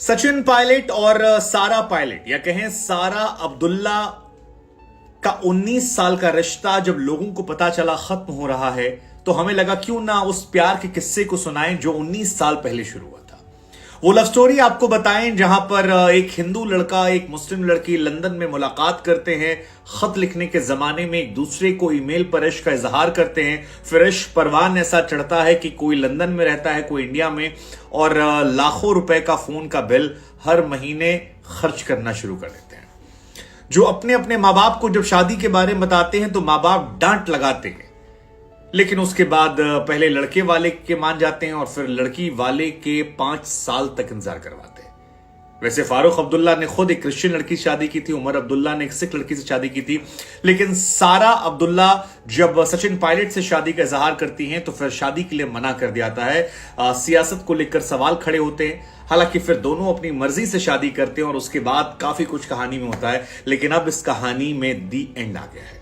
सचिन पायलट और सारा पायलट या कहें सारा अब्दुल्ला का 19 साल का रिश्ता जब लोगों को पता चला खत्म हो रहा है तो हमें लगा क्यों ना उस प्यार के किस्से को सुनाएं जो 19 साल पहले शुरू हुआ था। वो लव स्टोरी आपको बताएं जहां पर एक हिंदू लड़का एक मुस्लिम लड़की लंदन में मुलाकात करते हैं, खत लिखने के जमाने में एक दूसरे को ईमेल पर इश्क का इजहार करते हैं, फिर इश्क परवान ऐसा चढ़ता है कि कोई लंदन में रहता है कोई इंडिया में, और लाखों रुपए का फोन का बिल हर महीने खर्च करना शुरू कर देते हैं। जो अपने अपने माँ बाप को जब शादी के बारे में बताते हैं तो माँ बाप डांट लगाते हैं, लेकिन उसके बाद पहले लड़के वाले के मान जाते हैं और फिर लड़की वाले के 5 साल तक इंतजार करवाते हैं। वैसे फारूक अब्दुल्ला ने खुद एक क्रिश्चियन लड़की से शादी की थी, उमर अब्दुल्ला ने एक सिख लड़की से शादी की थी, लेकिन सारा अब्दुल्ला जब सचिन पायलट से शादी का इजहार करती हैं तो फिर शादी के लिए मना कर दिया जाता है। सियासत को लेकर सवाल खड़े होते हैं। हालांकि फिर दोनों अपनी मर्जी से शादी करते हैं और उसके बाद काफी कुछ कहानी में होता है, लेकिन अब इस कहानी में दी एंड आ गया है।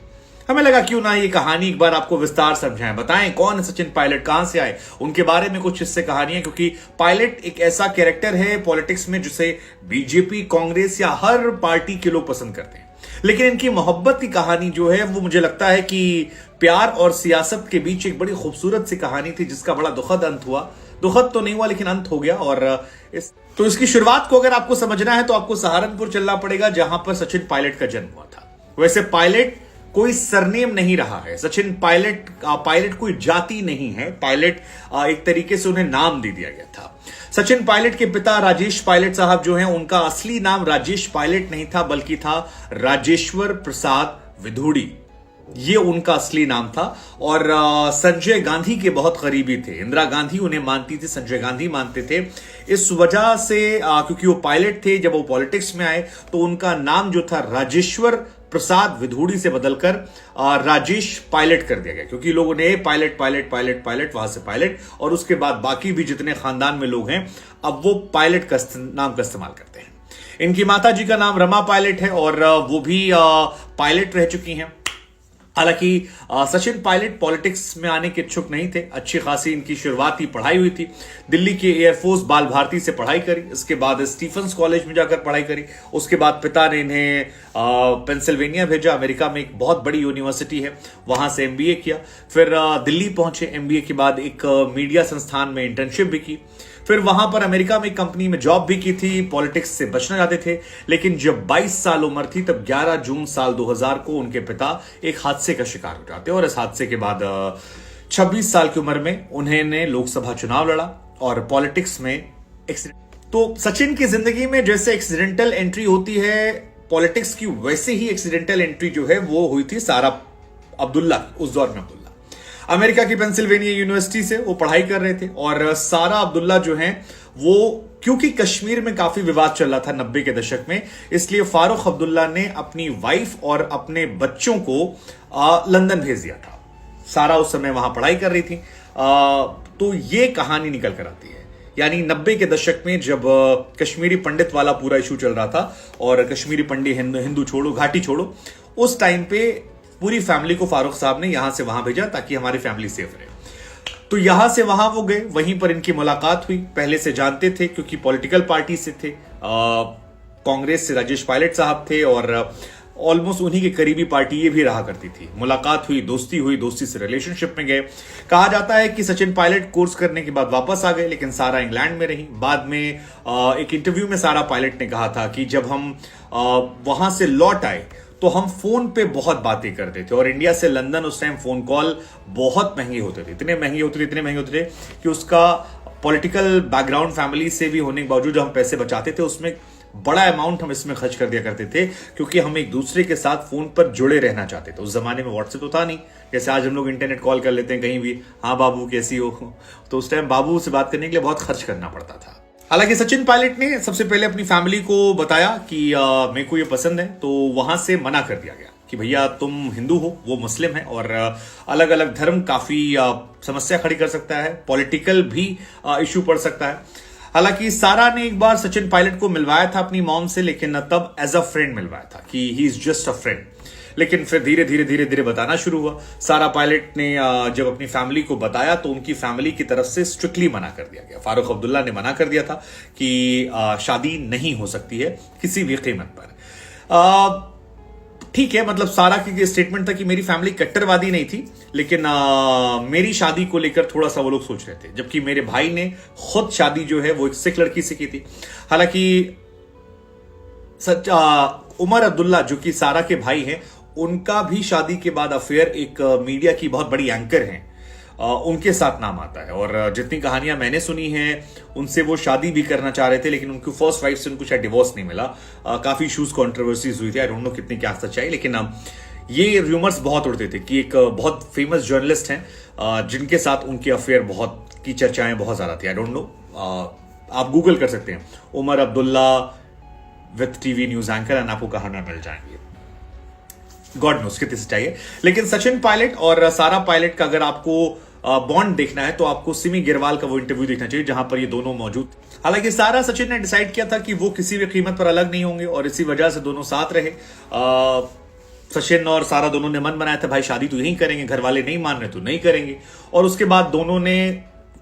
हमें लगा क्यों ना ये कहानी एक बार आपको विस्तार समझाएं, बताएं कौन है सचिन पायलट, कहां से आए, उनके बारे में कुछ इससे कहानियां, क्योंकि पायलट एक ऐसा कैरेक्टर है पॉलिटिक्स में जिसे बीजेपी, कांग्रेस या हर पार्टी के लोग पसंद करते हैं, लेकिन इनकी मोहब्बत की कहानी जो है वो मुझे लगता है कि प्यार और सियासत के बीच एक बड़ी खूबसूरत सी कहानी थी जिसका बड़ा दुखद अंत हुआ। दुखद तो नहीं हुआ लेकिन अंत हो गया। और इसकी शुरुआत को अगर आपको समझना है तो आपको सहारनपुर चलना पड़ेगा जहां पर सचिन पायलट का जन्म हुआ था। वैसे पायलट कोई सरनेम नहीं रहा है, सचिन पायलट कोई जाति नहीं है, पायलट एक तरीके से उन्हें नाम दे दिया गया था। सचिन पायलट के पिता राजेश पायलट साहब जो हैं उनका असली नाम राजेश पायलट नहीं था बल्कि था राजेश्वर प्रसाद विधुड़ी, ये उनका असली नाम था। और संजय गांधी के बहुत करीबी थे, इंदिरा गांधी उन्हें मानती थी, संजय गांधी मानते थे। इस वजह से क्योंकि वो पायलट थे, जब वो पॉलिटिक्स में आए तो उनका नाम जो था राजेश्वर प्रसाद विधुड़ी से बदलकर राजेश पायलट कर दिया गया, क्योंकि लोगों ने पायलट पायलट पायलट पायलट वहां से पायलट, और उसके बाद बाकी भी जितने खानदान में लोग हैं अब वो पायलट का नाम का इस्तेमाल करते हैं। इनकी माता जी का नाम रमा पायलट है और वो भी पायलट रह चुकी हैं। हालांकि सचिन पायलट पॉलिटिक्स में आने के इच्छुक नहीं थे, अच्छी खासी इनकी शुरुआती पढ़ाई हुई थी। दिल्ली के एयरफोर्स बाल भारती से पढ़ाई करी, इसके बाद स्टीफन्स कॉलेज में जाकर पढ़ाई करी, उसके बाद पिता ने इन्हें पेंसिल्वेनिया भेजा, अमेरिका में एक बहुत बड़ी यूनिवर्सिटी है, वहां से एमबीए किया। फिर दिल्ली पहुंचे, एमबीए के बाद एक मीडिया संस्थान में इंटर्नशिप भी की, फिर वहां पर अमेरिका में एक कंपनी में जॉब भी की थी। पॉलिटिक्स से बचना चाहते थे, लेकिन जब 22 साल उम्र थी तब 11 जून साल 2000 को उनके पिता एक हादसे का शिकार हो जाते हैं और इस हादसे के बाद 26 साल की उम्र में उन्होंने लोकसभा चुनाव लड़ा और पॉलिटिक्स में तो सचिन की जिंदगी में जैसे एक्सीडेंटल एंट्री होती है पॉलिटिक्स की, वैसे ही एक्सीडेंटल एंट्री जो है वो हुई थी सारा अब्दुल्ला। उस दौर में अब्दुल्ला अमेरिका की पेंसिल्वेनिया यूनिवर्सिटी से वो पढ़ाई कर रहे थे और सारा अब्दुल्ला जो हैं वो, क्योंकि कश्मीर में काफी विवाद चल रहा था 90 के दशक में, इसलिए फारूक अब्दुल्ला ने अपनी वाइफ और अपने बच्चों को लंदन भेज दिया था। सारा उस समय वहां पढ़ाई कर रही थी। तो ये कहानी निकल कर आती है, यानी 90 के दशक में जब कश्मीरी पंडित वाला पूरा इशू चल रहा था और कश्मीरी पंडित हिंदू छोड़ो घाटी छोड़ो, उस टाइम पे पूरी फैमिली को फारूक साहब ने यहां से वहां भेजा ताकि हमारी फैमिली सेफ रहे। तो यहां से वहां वो गए, वहीं पर इनकी मुलाकात हुई। पहले से जानते थे क्योंकि पॉलिटिकल पार्टी से थे, कांग्रेस से राजेश पायलट साहब थे और ऑलमोस्ट उन्हीं के करीबी पार्टी ये भी रहा करती थी। मुलाकात हुई, दोस्ती से रिलेशनशिप में गए। कहा जाता है कि सचिन पायलट कोर्स करने के बाद वापस आ गए, लेकिन सारा इंग्लैंड में रही। बाद में एक इंटरव्यू में सारा पायलट ने कहा था कि जब हम वहां से लौट आए तो हम फोन पे बहुत बातें करते थे और इंडिया से लंदन उस टाइम फोन कॉल बहुत महंगे होते थे, इतने महंगे होते थे कि उसका पॉलिटिकल बैकग्राउंड फैमिली से भी होने के बावजूद जो हम पैसे बचाते थे उसमें बड़ा अमाउंट हम इसमें खर्च कर दिया करते थे, क्योंकि हम एक दूसरे के साथ फोन पर जुड़े रहना चाहते थे। उस जमाने में व्हाट्सएप तो था नहीं, जैसे आज हम लोग इंटरनेट कॉल कर लेते हैं कहीं भी, हाँ बाबू कैसी हो, तो उस टाइम बाबू से बात करने के लिए बहुत खर्च करना पड़ता था। हालांकि सचिन पायलट ने सबसे पहले अपनी फैमिली को बताया कि मेरे को ये पसंद है, तो वहां से मना कर दिया गया कि भैया तुम हिंदू हो, वो मुस्लिम है और अलग अलग धर्म काफी समस्या खड़ी कर सकता है, पॉलिटिकल भी इशू पड़ सकता है। हालांकि सारा ने एक बार सचिन पायलट को मिलवाया था अपनी मॉम से, लेकिन तब एज अ फ्रेंड मिलवाया था कि he is just a friend. लेकिन फिर धीरे धीरे धीरे धीरे बताना शुरू हुआ। सारा पायलट ने जब अपनी फैमिली को बताया तो उनकी फैमिली की तरफ से स्ट्रिक्टली मना कर दिया गया। फारूक अब्दुल्ला ने मना कर दिया था कि शादी नहीं हो सकती है किसी भी कीमत पर। ठीक है, मतलब सारा की स्टेटमेंट था कि मेरी फैमिली कट्टरवादी नहीं थी, लेकिन मेरी शादी को लेकर थोड़ा सा वो लोग सोच रहे थे, जबकि मेरे भाई ने खुद शादी जो है वो एक सिख लड़की से की थी। हालांकि उमर अब्दुल्ला जो कि सारा के भाई हैं, उनका भी शादी के बाद अफेयर एक मीडिया की बहुत बड़ी एंकर हैं, उनके साथ नाम आता है। और जितनी कहानियां मैंने सुनी हैं उनसे वो शादी भी करना चाह रहे थे, लेकिन उनकी फर्स्ट वाइफ से उनको शायद डिवोर्स नहीं मिला। काफी इश्यूज कंट्रोवर्सीज हुई थी, आई डोंट नो कितनी क्या सच्चाई, लेकिन ये रूमर्स बहुत उड़ते थे कि एक बहुत फेमस जर्नलिस्ट हैं जिनके साथ उनकी अफेयर बहुत की चर्चाएं बहुत ज्यादा थी। आई डोंट नो, आप गूगल कर सकते हैं Omar Abdullah with TV news anchor and आपको कहानियां मिल जाएंगी। गॉड नोस कितनी सच्चाई है। लेकिन सचिन पायलट और सारा पायलट का अगर आपको बॉन्ड देखना है तो आपको सिमी गिरवाल का वो इंटरव्यू देखना चाहिए जहां पर ये दोनों मौजूद। हालांकि सारा सचिन ने डिसाइड किया था कि वो किसी भी कीमत पर अलग नहीं होंगे और इसी वजह से दोनों साथ रहे। सचिन और सारा दोनों ने मन बनाया था भाई शादी तो यही करेंगे, घर वाले नहीं मान रहे तो नहीं करेंगे, और उसके बाद दोनों ने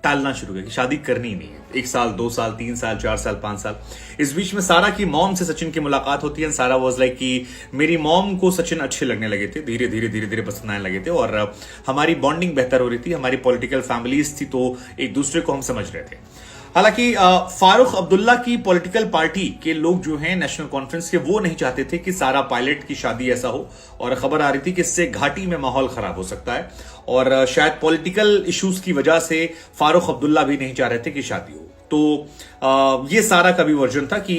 टालना शुरू किया कि शादी करनी ही नहीं है। 1 साल 2 साल 3 साल 4 साल 5 साल। इस बीच में सारा की मॉम से सचिन की मुलाकात होती है। सारा वाज लाइक कि मेरी मॉम को सचिन अच्छे लगने लगे थे, धीरे धीरे धीरे धीरे पसंद आने लगे थे और हमारी बॉन्डिंग बेहतर हो रही थी, हमारी पॉलिटिकल फैमिलीज थी तो एक दूसरे को हम समझ रहे थे। हालांकि फारूक अब्दुल्ला की पॉलिटिकल पार्टी के लोग जो हैं नेशनल कॉन्फ्रेंस के, वो नहीं चाहते थे कि सारा पायलट की शादी ऐसा हो, और खबर आ रही थी कि इससे घाटी में माहौल खराब हो सकता है और शायद पॉलिटिकल इश्यूज की वजह से फारूक अब्दुल्ला भी नहीं चाह रहे थे कि शादी हो। तो ये सारा का भी वर्जन था कि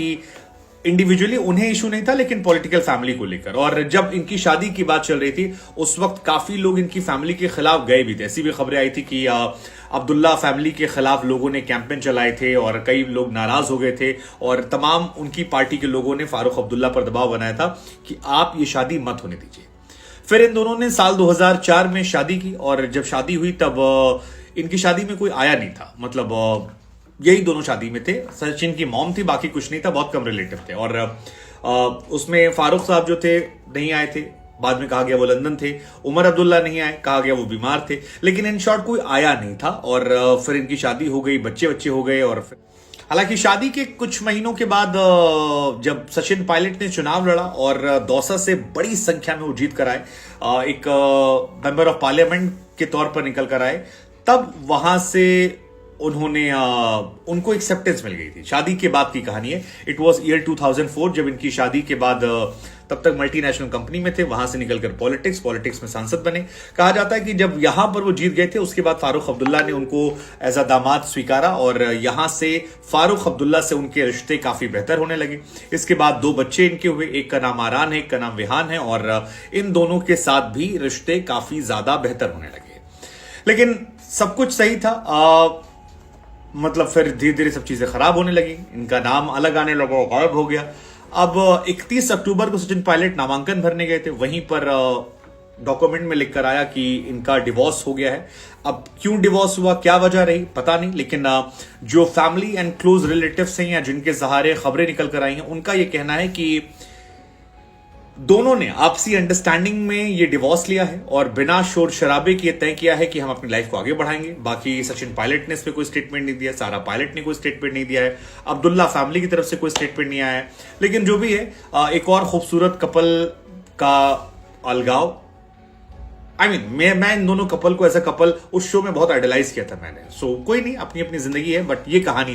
इंडिविजुअली उन्हें इशू नहीं था, लेकिन पॉलिटिकल फैमिली को लेकर। और जब इनकी शादी की बात चल रही थी उस वक्त काफी लोग इनकी फैमिली के खिलाफ गए भी थे। ऐसी भी खबरें आई थी कि अब्दुल्ला फैमिली के खिलाफ लोगों ने कैंपेन चलाए थे और कई लोग नाराज हो गए थे और तमाम उनकी पार्टी के लोगों ने फारूक अब्दुल्ला पर दबाव बनाया था कि आप ये शादी मत होने दीजिए। फिर इन दोनों ने साल 2004 में शादी की और जब शादी हुई तब इनकी शादी में कोई आया नहीं था, मतलब यही दोनों शादी में थे। सचिन की मॉम थी, बाकी कुछ नहीं था, बहुत कम रिलेटिव थे। और उसमें फारूक साहब जो थे नहीं आए थे, बाद में कहा गया वो लंदन थे। उमर अब्दुल्ला नहीं आए, कहा गया वो बीमार थे, लेकिन इन शॉर्ट कोई आया नहीं था। और फिर इनकी शादी हो गई, बच्चे बच्चे हो गए। और हालांकि शादी के कुछ महीनों के बाद जब सचिन पायलट ने चुनाव लड़ा और दौसा से बड़ी संख्या में वो जीत कर आए, एक मेंबर ऑफ पार्लियामेंट के तौर पर निकल कर आए, तब वहां से उन्होंने उनको एक्सेप्टेंस मिल गई थी। शादी के बाद की कहानी है। इट वाज ईयर 2004 जब इनकी शादी के बाद, तब तक मल्टीनेशनल कंपनी में थे, वहां से निकलकर पॉलिटिक्स में सांसद बने। कहा जाता है कि जब यहां पर वो जीत गए थे उसके बाद फारूक अब्दुल्ला ने उनको एज अ दामाद स्वीकारा और यहां से फारूक अब्दुल्ला से उनके रिश्ते काफी बेहतर होने लगे। इसके बाद 2 बच्चे इनके हुए, एक का नाम आरान है, एक का नाम विहान है, और इन दोनों के साथ भी रिश्ते काफी ज्यादा बेहतर होने लगे। लेकिन सब कुछ सही था, मतलब फिर धीरे धीरे सब चीजें खराब होने लगी, इनका नाम अलग आने लगा, गायब हो गया। अब 31 अक्टूबर को सचिन पायलट नामांकन भरने गए थे, वहीं पर डॉक्यूमेंट में लिखकर आया कि इनका डिवोर्स हो गया है। अब क्यों डिवोर्स हुआ, क्या वजह रही, पता नहीं, लेकिन जो फैमिली एंड क्लोज रिलेटिव्स हैं या जिनके सहारे खबरें निकल कर आई हैं, उनका यह कहना है कि दोनों ने आपसी अंडरस्टैंडिंग में ये डिवोर्स लिया है और बिना शोर शराबे के तय किया है कि हम अपनी लाइफ को आगे बढ़ाएंगे। बाकी सचिन पायलट ने इस पर कोई स्टेटमेंट नहीं दिया, सारा पायलट ने कोई स्टेटमेंट नहीं दिया है, अब्दुल्ला फैमिली की तरफ से कोई स्टेटमेंट नहीं आया है। लेकिन जो भी है, एक और खूबसूरत कपल का अलगाव, मैं इन दोनों कपल को एज अ कपल उस शो में बहुत आइडलाइज किया था मैंने। सो कोई नहीं, अपनी अपनी जिंदगी है, बट ये कहानी